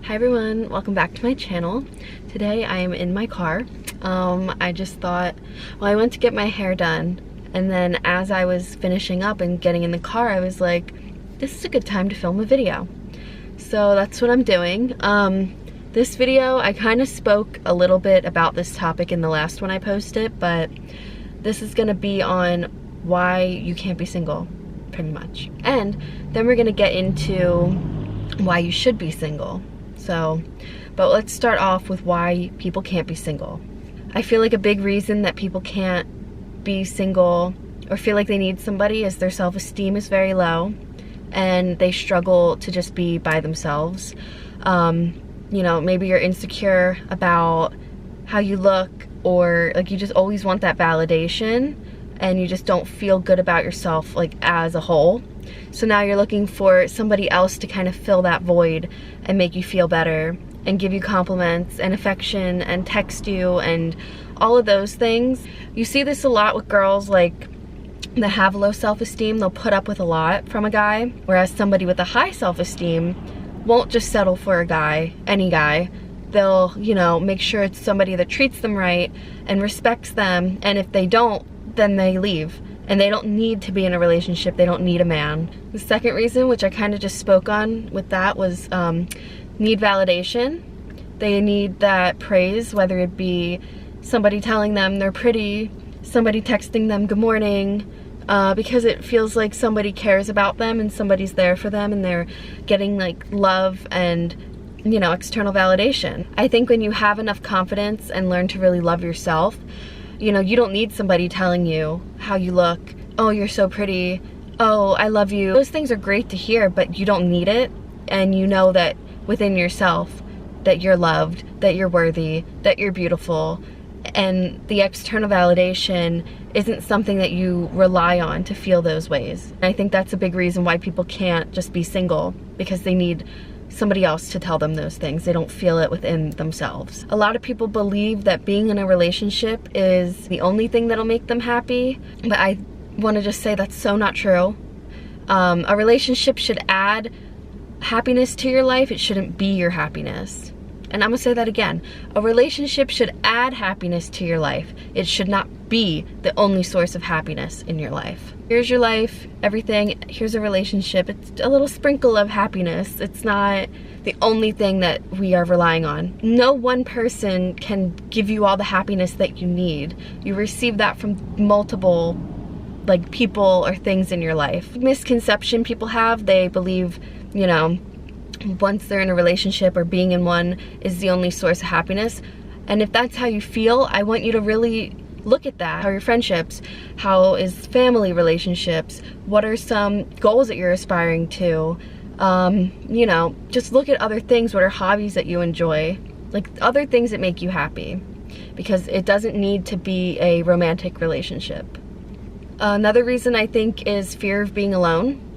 Hi everyone, welcome back to my channel. Today I am in my car. I just thought, well, I went to get my hair done, and then as I was finishing up and getting in the car, I was like, this is a good time to film a video. So that's what I'm doing. This video, I kind of spoke a little bit about this topic in the last one I posted, but this is gonna be on why you can't be single, pretty much. And then we're gonna get into why you should be single. But let's start off with why people can't be single. I feel like a big reason that people can't be single or feel like they need somebody is their self-esteem is very low and they struggle to just be by themselves. You know, maybe you're insecure about how you look, or like you just always want that validation and you just don't feel good about yourself like as a whole. So now you're looking for somebody else to kind of fill that void and make you feel better and give you compliments and affection and text you and all of those things. You see this a lot with girls like that have low self-esteem. They'll put up with a lot from a guy, whereas somebody with a high self-esteem won't just settle for a guy, any guy. They'll, you know, make sure it's somebody that treats them right and respects them, and if they don't, then they leave. And they don't need to be in a relationship, they don't need a man. The second reason, which I kind of just spoke on with that, was need validation. They need that praise, whether it be somebody telling them they're pretty, somebody texting them good morning, because it feels like somebody cares about them and somebody's there for them and they're getting like love and, you know, external validation. I think when you have enough confidence and learn to really love yourself, you know, you don't need somebody telling you how you look. Oh, you're so pretty. Oh, I love you. Those things are great to hear, but you don't need it. And you know that within yourself that you're loved, that you're worthy, that you're beautiful. And the external validation isn't something that you rely on to feel those ways. And I think that's a big reason why people can't just be single, because they need somebody else to tell them those things. They don't feel it within themselves. A lot of people believe that being in a relationship is the only thing that'll make them happy, but I want to just say that's so not true. A relationship should add happiness to your life. It shouldn't be your happiness. And I'm gonna say that again. A relationship should add happiness to your life. It should not be the only source of happiness in your life. Here's your life, everything, here's a relationship. It's a little sprinkle of happiness. It's not the only thing that we are relying on. No one person can give you all the happiness that you need. You receive that from multiple like people or things in your life. Misconception people have, they believe, you know, once they're in a relationship or being in one is the only source of happiness. And if that's how you feel, I want you to really look at that. How are your friendships? How is family relationships? What are some goals that you're aspiring to? You know, just look at other things. What are hobbies that you enjoy? Like other things that make you happy, because it doesn't need to be a romantic relationship. Another reason I think is fear of being alone.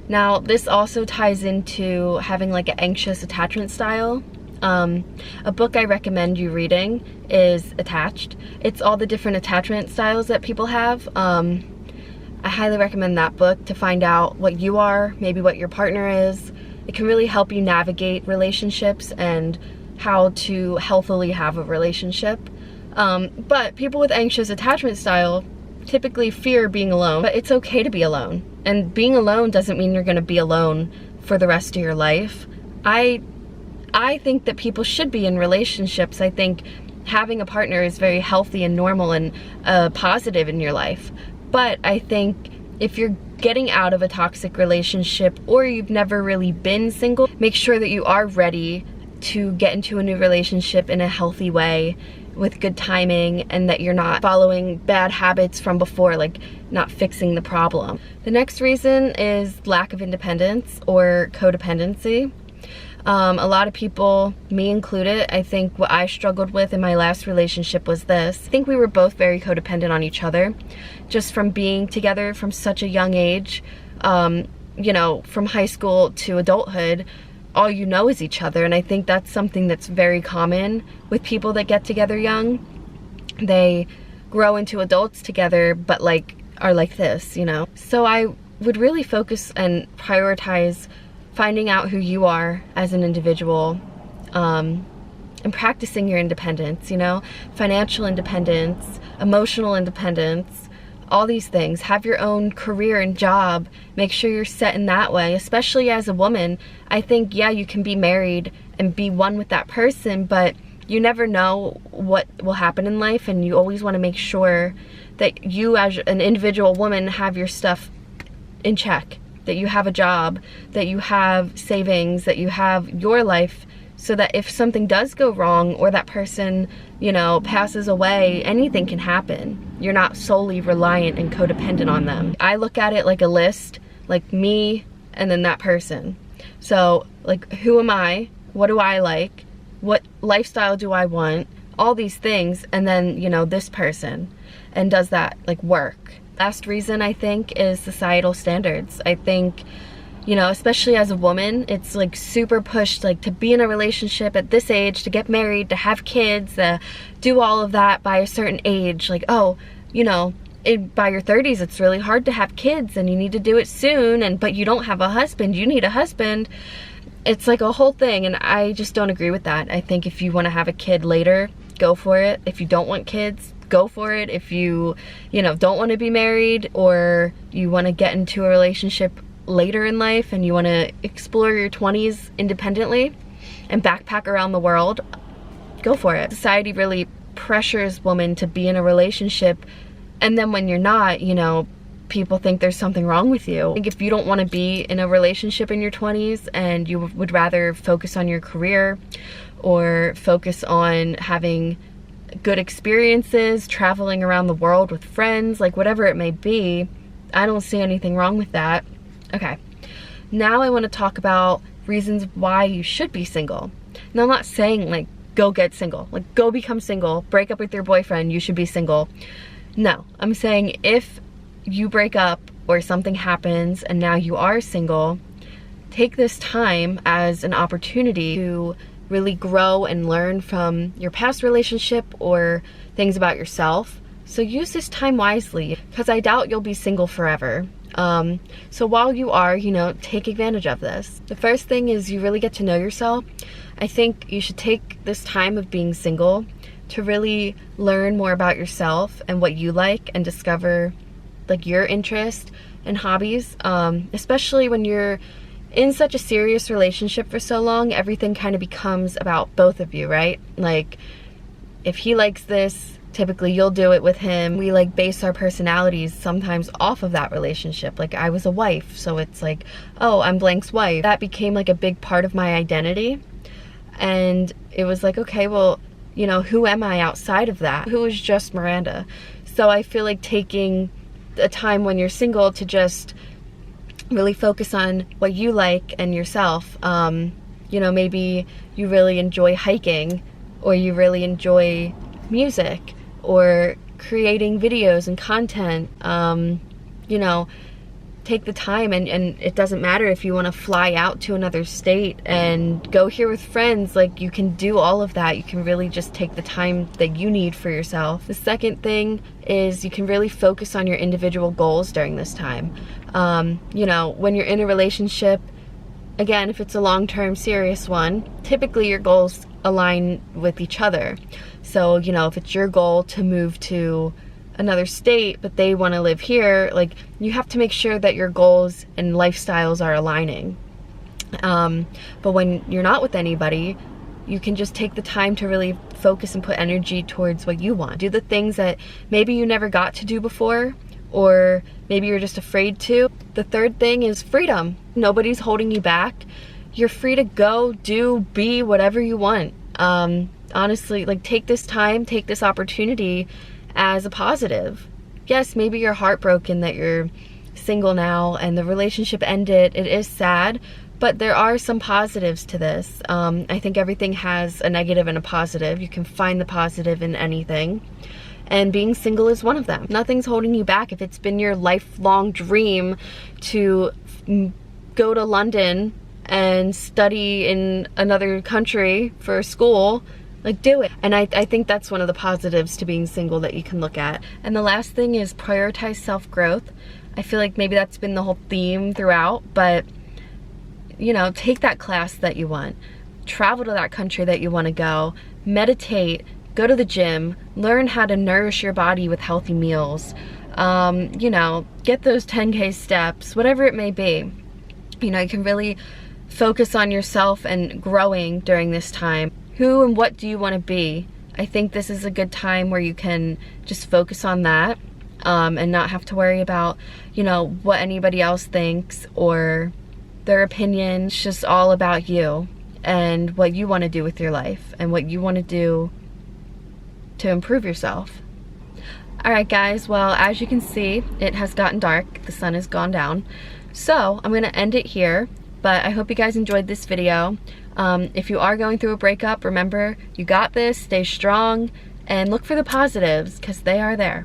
Now, this also ties into having like an anxious attachment style. A book I recommend you reading is Attached. It's all the different attachment styles that people have. I highly recommend that book to find out what you are, maybe what your partner is. It can really help you navigate relationships and how to healthily have a relationship. But people with anxious attachment style typically fear being alone, but it's okay to be alone. And being alone doesn't mean you're gonna be alone for the rest of your life. I think that people should be in relationships. I think having a partner is very healthy and normal and positive in your life. But I think if you're getting out of a toxic relationship or you've never really been single, make sure that you are ready to get into a new relationship in a healthy way with good timing, and that you're not following bad habits from before, like not fixing the problem. The next reason is lack of independence or codependency. A lot of people, me included, I think what I struggled with in my last relationship was this. I think we were both very codependent on each other, just from being together from such a young age. You know, from high school to adulthood, all you know is each other, and I think that's something that's very common with people that get together young. They grow into adults together, but like are like this, you know. So I would really focus and prioritize finding out who you are as an individual and practicing your independence, you know, financial independence, emotional independence, all these things. Have your own career and job. Make sure you're set in that way, especially as a woman. I think, yeah, you can be married and be one with that person, but you never know what will happen in life, and you always want to make sure that you as an individual woman have your stuff in check, that you have a job, that you have savings, that you have your life, so that if something does go wrong or that person, you know, passes away, anything can happen. You're not solely reliant and codependent on them. I look at it like a list, like me and then that person. So like, who am I? What do I like? What lifestyle do I want? All these things, and then, you know, this person, and does that like work? Last reason, I think, is societal standards. I think, you know, especially as a woman, it's like super pushed, like to be in a relationship at this age, to get married, to have kids, do all of that by a certain age. Like, oh, you know, by your 30s, it's really hard to have kids and you need to do it soon, but you don't have a husband, you need a husband. It's like a whole thing, and I just don't agree with that. I think if you want to have a kid later, go for it. If you don't want kids, go for it. If you know, don't want to be married, or you want to get into a relationship later in life and you want to explore your 20s independently and backpack around the world, go for it. Society really pressures women to be in a relationship, and then when you're not, you know, people think there's something wrong with you. I think if you don't want to be in a relationship in your 20s and you would rather focus on your career or focus on having good experiences, traveling around the world with friends, like whatever it may be, I don't see anything wrong with that. Okay, now I want to talk about reasons why you should be single. Now, I'm not saying like go get single, like go become single, break up with your boyfriend, you should be single. No, I'm saying if you break up or something happens and now you are single, take this time as an opportunity to really grow and learn from your past relationship or things about yourself. So use this time wisely, because I doubt you'll be single forever. So while you are, you know, take advantage of this. The first thing is you really get to know yourself. I think you should take this time of being single to really learn more about yourself and what you like, and discover like your interest and hobbies, especially when you're in such a serious relationship for so long. Everything kind of becomes about both of you, right? Like if he likes this, typically you'll do it with him. We like base our personalities sometimes off of that relationship. Like I was a wife, so it's like, oh, I'm blank's wife. That became like a big part of my identity. And it was like, okay, well, you know, who am I outside of that? Who is just Miranda? So I feel like taking a time when you're single to just really focus on what you like and yourself. You know, maybe you really enjoy hiking, or you really enjoy music, or creating videos and content. You know, take the time, and it doesn't matter if you want to fly out to another state and go here with friends. Like you can do all of that. You can really just take the time that you need for yourself. The second thing is you can really focus on your individual goals during this time. You know, when you're in a relationship, again, if it's a long-term serious one, typically your goals align with each other. So, you know, if it's your goal to move to another state, but they want to live here, like you have to make sure that your goals and lifestyles are aligning. But when you're not with anybody, you can just take the time to really focus and put energy towards what you want. Do the things that maybe you never got to do before, or maybe you're just afraid to. The third thing is freedom. Nobody's holding you back. You're free to go, do, be whatever you want. Honestly, like take this time, take this opportunity as a positive. Yes, maybe you're heartbroken that you're single now and the relationship ended. It is sad, but there are some positives to this. I think everything has a negative and a positive. You can find the positive in anything, and being single is one of them. Nothing's holding you back. If it's been your lifelong dream to go to London and study in another country for school, like do it. And I think that's one of the positives to being single that you can look at. And the last thing is prioritize self-growth. I feel like maybe that's been the whole theme throughout, but you know, take that class that you want. travel to that country that you want to go, meditate, go to the gym, learn how to nourish your body with healthy meals, you know, get those 10K steps, whatever it may be. You know, you can really focus on yourself and growing during this time. Who and what do you want to be? I think this is a good time where you can just focus on that, and not have to worry about, you know, what anybody else thinks or their opinions. It's just all about you and what you want to do with your life and what you want to do to improve yourself. Alright guys, well, as you can see, it has gotten dark. The sun has gone down. So I'm going to end it here, but I hope you guys enjoyed this video. If you are going through a breakup, remember, you got this, stay strong, and look for the positives, because they are there.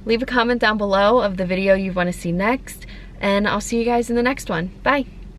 Leave a comment down below of the video you want to see next, and I'll see you guys in the next one. Bye!